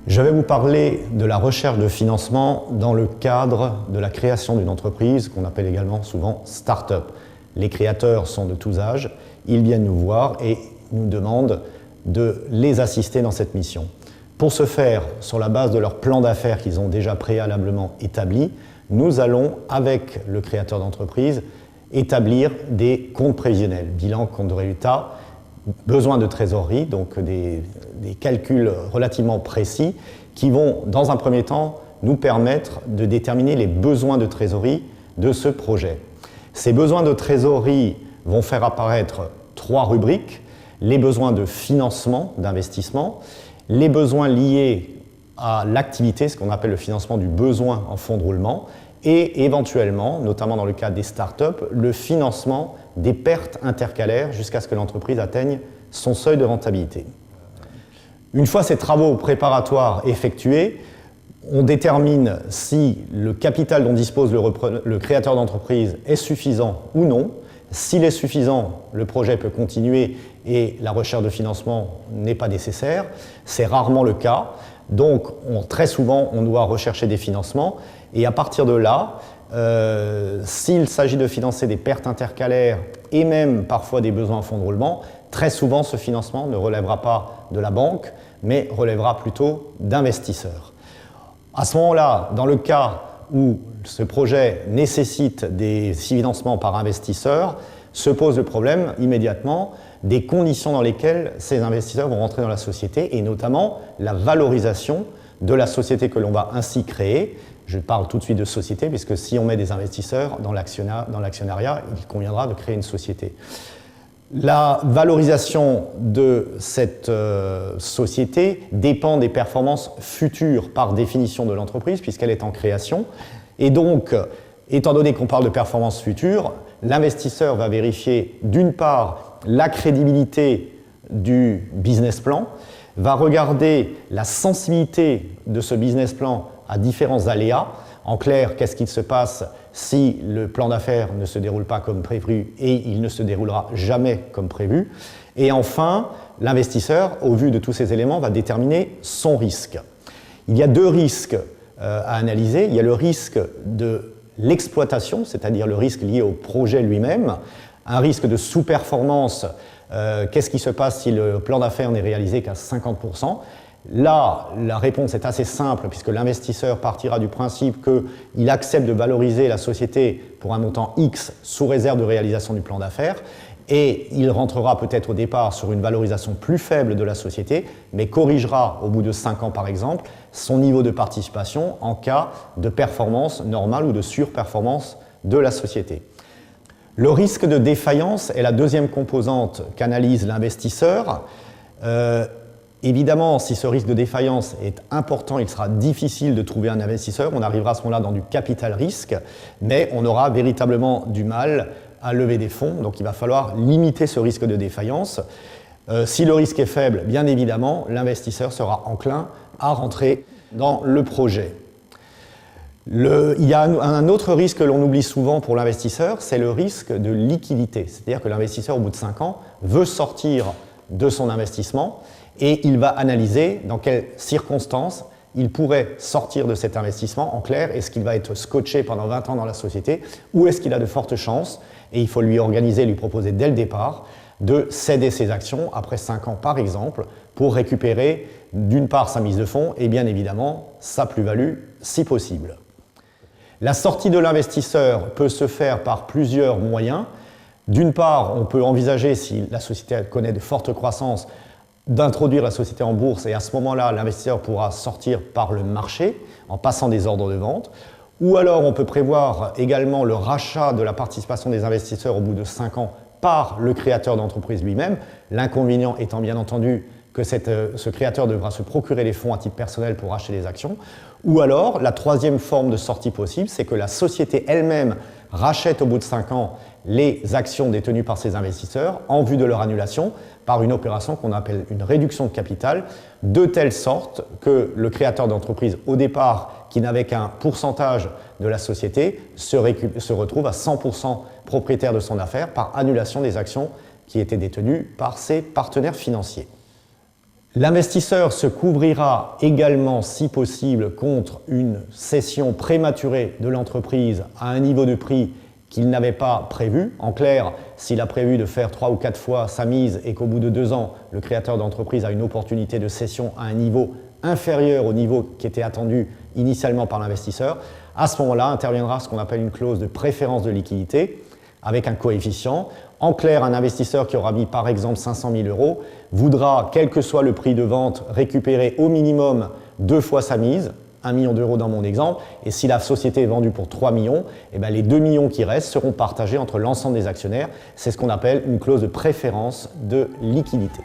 Je vais vous parler de la recherche de financement dans le cadre de la création d'une entreprise qu'on appelle également souvent start-up. Les créateurs sont de tous âges, ils viennent nous voir et nous demandent de les assister dans cette mission. Pour ce faire, sur la base de leur plan d'affaires qu'ils ont déjà préalablement établi, nous allons, avec le créateur d'entreprise, établir des comptes prévisionnels, bilan, compte de résultat, besoin de trésorerie, donc des calculs relativement précis qui vont, dans un premier temps, nous permettre de déterminer les besoins de trésorerie de ce projet. Ces besoins de trésorerie vont faire apparaître 3 rubriques: les besoins de financement, d'investissement, les besoins liés à l'activité, ce qu'on appelle le financement du besoin en fonds de roulement, et éventuellement, notamment dans le cadre des startups, le financement des pertes intercalaires jusqu'à ce que l'entreprise atteigne son seuil de rentabilité. Une fois ces travaux préparatoires effectués, on détermine si le capital dont dispose le créateur d'entreprise est suffisant ou non. S'il est suffisant, le projet peut continuer et la recherche de financement n'est pas nécessaire. C'est rarement le cas. Donc, très souvent, on doit rechercher des financements. Et à partir de là, s'il s'agit de financer des pertes intercalaires et même parfois des besoins en fonds de roulement, très souvent, ce financement ne relèvera pas de la banque, mais relèvera plutôt d'investisseurs. À ce moment-là, dans le cas où ce projet nécessite des financements par investisseurs, se pose le problème immédiatement des conditions dans lesquelles ces investisseurs vont rentrer dans la société et notamment la valorisation de la société que l'on va ainsi créer. Je parle tout de suite de société puisque si on met des investisseurs dans l'actionnariat, il conviendra de créer une société. La valorisation de cette société dépend des performances futures par définition de l'entreprise puisqu'elle est en création. Et donc, étant donné qu'on parle de performances futures, l'investisseur va vérifier d'une part la crédibilité du business plan, va regarder la sensibilité de ce business plan à différents aléas. En clair, qu'est-ce qui se passe si le plan d'affaires ne se déroule pas comme prévu et il ne se déroulera jamais comme prévu. Et enfin, l'investisseur, au vu de tous ces éléments, va déterminer son risque. Il y a 2 risques à analyser. Il y a le risque de l'exploitation, c'est-à-dire le risque lié au projet lui-même, un risque de sous-performance. Qu'est-ce qui se passe si le plan d'affaires n'est réalisé qu'à 50%? Là, la réponse est assez simple puisque l'investisseur partira du principe qu'il accepte de valoriser la société pour un montant X sous réserve de réalisation du plan d'affaires et il rentrera peut-être au départ sur une valorisation plus faible de la société mais corrigera au bout de 5 ans par exemple son niveau de participation en cas de performance normale ou de surperformance de la société. Le risque de défaillance est la deuxième composante qu'analyse l'investisseur. Évidemment, si ce risque de défaillance est important, il sera difficile de trouver un investisseur. On arrivera à ce moment-là dans du capital risque, mais on aura véritablement du mal à lever des fonds. Donc il va falloir limiter ce risque de défaillance. Si le risque est faible, bien évidemment, l'investisseur sera enclin à rentrer dans le projet. Il y a un autre risque que l'on oublie souvent pour l'investisseur, c'est le risque de liquidité. C'est-à-dire que l'investisseur, au bout de 5 ans, veut sortir de son investissement et il va analyser dans quelles circonstances il pourrait sortir de cet investissement. En clair, est-ce qu'il va être scotché pendant 20 ans dans la société ou est-ce qu'il a de fortes chances, et il faut lui organiser, lui proposer dès le départ, de céder ses actions après 5 ans par exemple, pour récupérer d'une part sa mise de fonds et bien évidemment sa plus-value si possible. La sortie de l'investisseur peut se faire par plusieurs moyens. D'une part, on peut envisager, si la société connaît de fortes croissances, d'introduire la société en bourse et à ce moment-là, l'investisseur pourra sortir par le marché en passant des ordres de vente. Ou alors, on peut prévoir également le rachat de la participation des investisseurs au bout de 5 ans par le créateur d'entreprise lui-même. L'inconvénient étant bien entendu que ce créateur devra se procurer les fonds à titre personnel pour acheter les actions. Ou alors, la troisième forme de sortie possible, c'est que la société elle-même rachète au bout de 5 ans les actions détenues par ses investisseurs en vue de leur annulation par une opération qu'on appelle une réduction de capital, de telle sorte que le créateur d'entreprise, au départ, qui n'avait qu'un pourcentage de la société, se retrouve à 100% propriétaire de son affaire par annulation des actions qui étaient détenues par ses partenaires financiers. L'investisseur se couvrira également, si possible, contre une cession prématurée de l'entreprise à un niveau de prix qu'il n'avait pas prévu. En clair, s'il a prévu de faire 3 ou 4 fois sa mise et qu'au bout de 2 ans, le créateur d'entreprise a une opportunité de cession à un niveau inférieur au niveau qui était attendu initialement par l'investisseur, à ce moment-là interviendra ce qu'on appelle une clause de préférence de liquidité avec un coefficient. En clair, un investisseur qui aura mis par exemple 500 000 € voudra, quel que soit le prix de vente, récupérer au minimum 2 fois sa mise, 1 million d'euros dans mon exemple, et si la société est vendue pour 3 millions, eh bien les 2 millions qui restent seront partagés entre l'ensemble des actionnaires. C'est ce qu'on appelle une clause de préférence de liquidité.